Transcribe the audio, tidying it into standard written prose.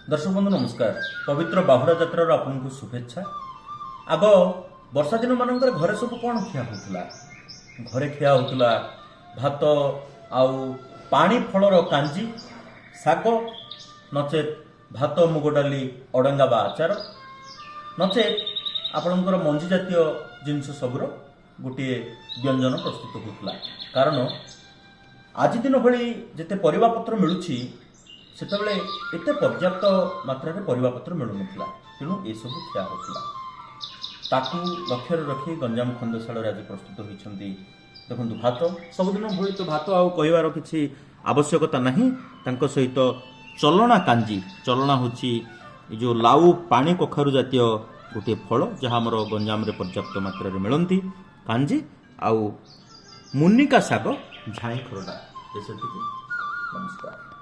दर्शक बंधु नमस्कार। पवित्र बाहुड़ा यात्रार आपको शुभेच्छा। आग वर्षा दिन मानकर घरे सब कौन खिया होता? घरे खिया होता भात आउ पानी फलर कांजी शाग नचेत भात मुग डाली अडंगा बा आचार नचेत आपणकर मंजी जातीय जिनस सबुर गोटे व्यंजन प्रस्तुत होता। कारण आज दिन भली जिते परिबा पत्र मिलुछि सेतबेले एते पर्याप्त मात्रा रे परिबा पत्र मिलु नथिला, तेणु ए सब खिया होता। ताकू लक्ष्य रखी गंजाम खंडशाल आज प्रस्तुत होइछंती। देखंतु भात सबुदिन भली तो भात आउ कहिवार किछि आवश्यकता नहीं। तांको सहित चलना कांजी, चलना होछि जो लाउ पानी कखारु जातीय गोटे फल जहाँ आमर गंजाम रे पर्याप्त मात्रा रे मिलंती। कांजी आउ मुनिका शाग झाई खरडा। नमस्कार।